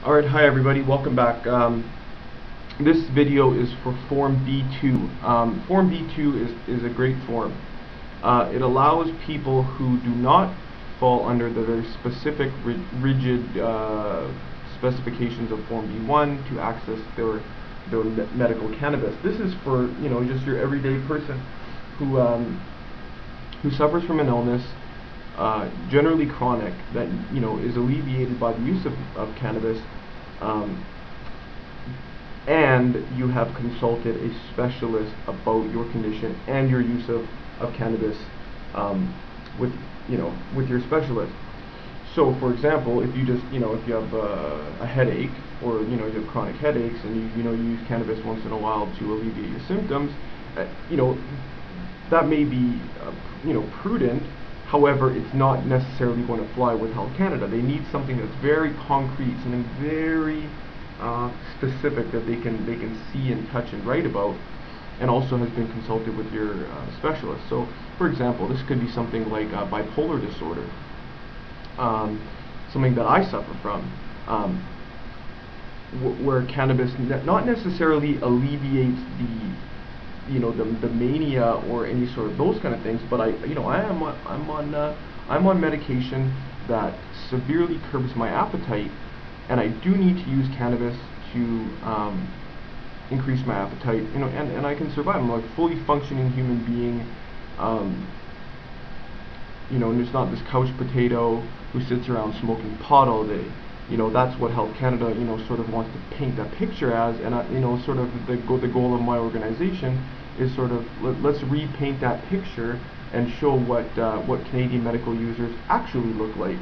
Alright, hi everybody, welcome back. This video is for Form B2. Form B2 is a great form. It allows people who do not fall under the very specific, rigid specifications of Form B1 to access their medical cannabis. This is for, just your everyday person who suffers from an illness, generally chronic, that is alleviated by the use of cannabis, and you have consulted a specialist about your condition and your use of cannabis with your specialist. So, for example, if you just if you have a headache, or you have chronic headaches, and you use cannabis once in a while to alleviate your symptoms, that may be prudent. However, it's not necessarily going to fly with Health Canada. They need something that's very concrete, something very specific that they can see and touch and write about, and also has been consulted with your specialist. So, for example, this could be something like bipolar disorder, something that I suffer from, where cannabis not necessarily alleviates the mania or any sort of those kind of things, but I'm on medication that severely curbs my appetite, and I do need to use cannabis to increase my appetite, and I can survive. I'm like a fully functioning human being, and it's not this couch potato who sits around smoking pot all day. That's what Health Canada, sort of wants to paint that picture as, and sort of the goal of my organization is sort of let's repaint that picture and show what Canadian medical users actually look like.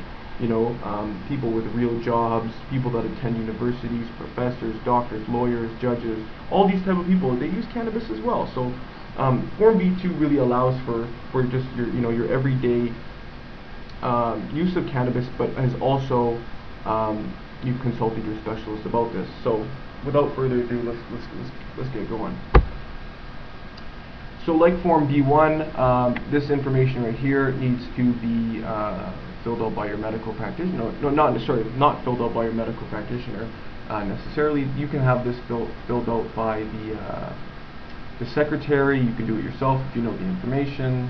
People with real jobs, people that attend universities, professors, doctors, lawyers, judges, all these type of people, they use cannabis as well. So Form B2 really allows for just your everyday use of cannabis, but has also you've consulted your specialist about this. So without further ado, let's get going. So like Form B1, this information right here needs to be filled out by your medical practitioner. No, not filled out by your medical practitioner necessarily. You can have this filled out by the secretary. You can do it yourself if you know the information.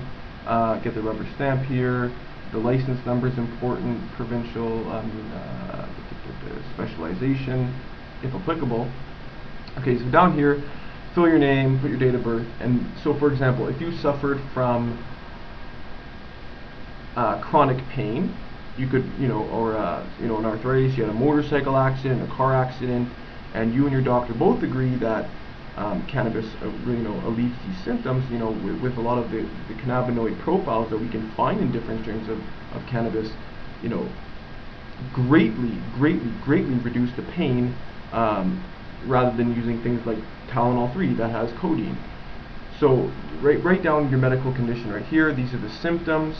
Get the rubber stamp here. The license number is important, provincial, specialization, if applicable. Okay, so down here, fill your name, put your date of birth, and so, for example, if you suffered from chronic pain, you could, or an arthritis, you had a motorcycle accident, a car accident, and you and your doctor both agree that cannabis alleviates these symptoms, with a lot of the cannabinoid profiles that we can find in different strains of cannabis, greatly reduce the pain, rather than using things like Tylenol 3 that has codeine. So write down your medical condition right here. These are the symptoms.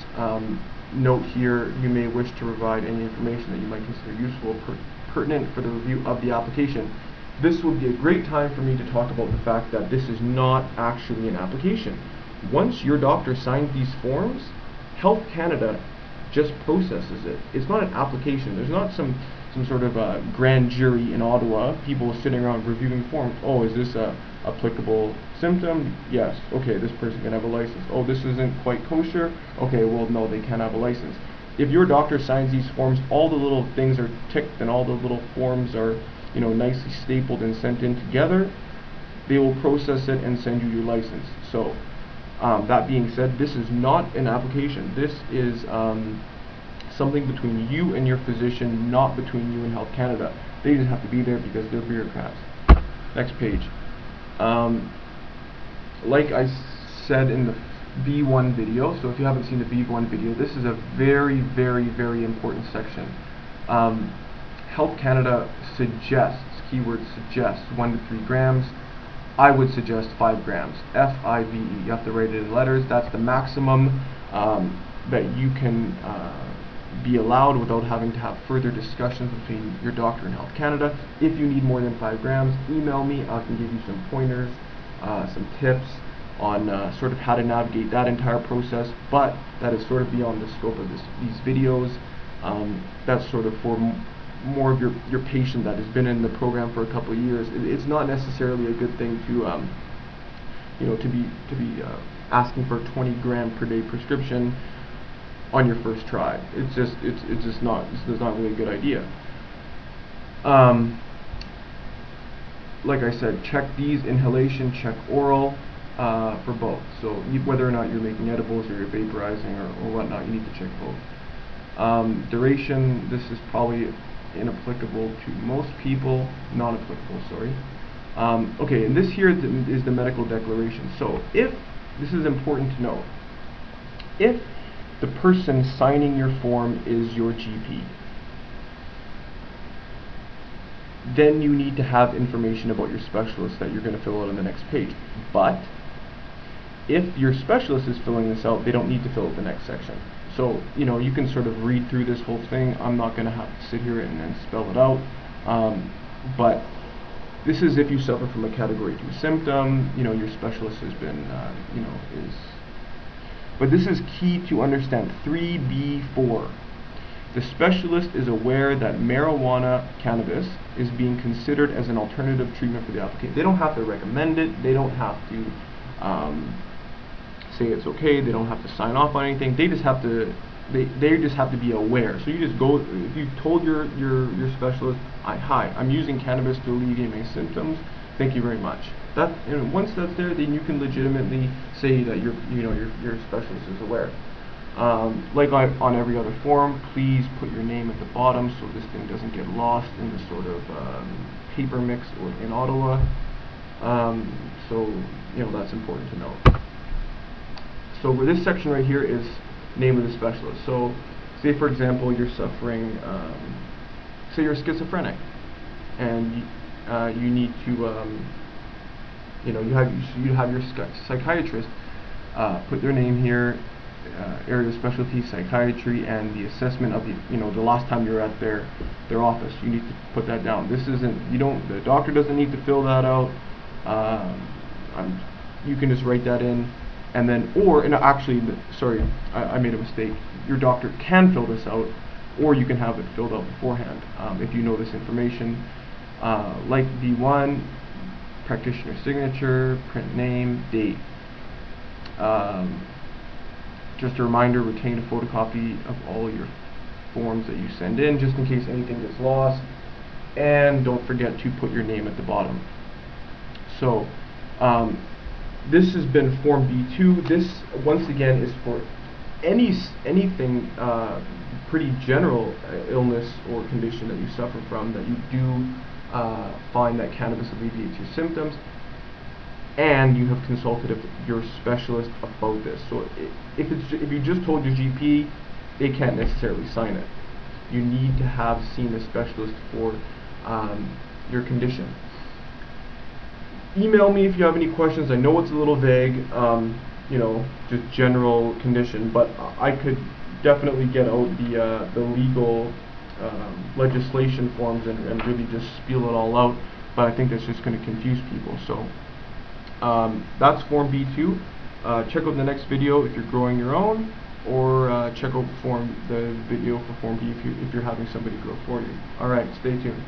Note here, you may wish to provide any information that you might consider useful or pertinent for the review of the application. This would be a great time for me to talk about the fact that this is not actually an application. Once your doctor signs these forms, Health Canada just processes it. It's not an application. There's not some sort of grand jury in Ottawa, people sitting around reviewing forms. Oh, is this a applicable symptom? Yes. Okay, this person can have a license. Oh, this isn't quite kosher? Okay, well, no, they can't have a license. If your doctor signs these forms, all the little things are ticked and all the little forms are nicely stapled and sent in together, they will process it and send you your license. So that being said, this is not an application. This is something between you and your physician, not between you and Health Canada. They just have to be there because they're bureaucrats. Next page. Like I said in the B1 video, so if you haven't seen the B1 video, this is a very important section. Health Canada suggests, keyword suggests, 1 to 3 grams. I would suggest 5 grams. F-I-V-E. You have to write it in letters. That's the maximum that you can be allowed without having to have further discussions between your doctor and Health Canada. If you need more than 5 grams, email me. I can give you some pointers, some tips on sort of how to navigate that entire process, but that is sort of beyond the scope of these videos. That's sort of for more of your patient that has been in the program for a couple of years, it's not necessarily a good thing to to be asking for a 20 gram per day prescription on your first try. It's just not really a good idea. Like I said, check these: inhalation, check oral, for both. So whether or not you're making edibles or you're vaporizing or whatnot, you need to check both. Duration, this is probably inapplicable to most people, non-applicable, sorry. Okay, and this here is the medical declaration. So if, this is important to know, if the person signing your form is your GP, then you need to have information about your specialist that you're going to fill out on the next page. But if your specialist is filling this out, they don't need to fill out the next section. So, you can sort of read through this whole thing. I'm not going to have to sit here and spell it out. But this is if you suffer from a category 2 symptom, your specialist has been, But this is key to understand. 3B4. The specialist is aware that marijuana, cannabis, is being considered as an alternative treatment for the applicant. They don't have to recommend it. They don't have to say it's okay. They don't have to sign off on anything. They just have to. They just have to be aware. So you just go. If you told your specialist, "Hi, I'm using cannabis to alleviate my symptoms. Thank you very much." Once that's there, then you can legitimately say that your specialist is aware. Like on every other form, please put your name at the bottom so this thing doesn't get lost in the sort of paper mix or in Ottawa. So that's important to know. So for this section right here is name of the specialist. So say for example you're suffering, say you're schizophrenic, and you need to you have your psychiatrist put their name here. Area of specialty, psychiatry, and the assessment of the last time you were at their office. You need to put that down. This isn't, the doctor doesn't need to fill that out. You can just write that in, and then, actually, sorry, I made a mistake. Your doctor can fill this out, or you can have it filled out beforehand if you know this information. Like B1, practitioner signature, print name, date. Just a reminder, retain a photocopy of all your forms that you send in, just in case anything gets lost. And don't forget to put your name at the bottom. So, this has been Form B2. This, once again, is for anything pretty general illness or condition that you suffer from, that you do find that cannabis alleviates your symptoms, and you have consulted your specialist about this. So if you just told your GP, they can't necessarily sign it. You need to have seen a specialist for your condition. Email me if you have any questions. I know it's a little vague, just general condition, but I could definitely get out the legal legislation forms and really just spiel it all out, but I think that's just going to confuse people. So that's Form B2. Check out the next video if you're growing your own, or check out the video for Form B if you're having somebody grow for you. Alright, stay tuned.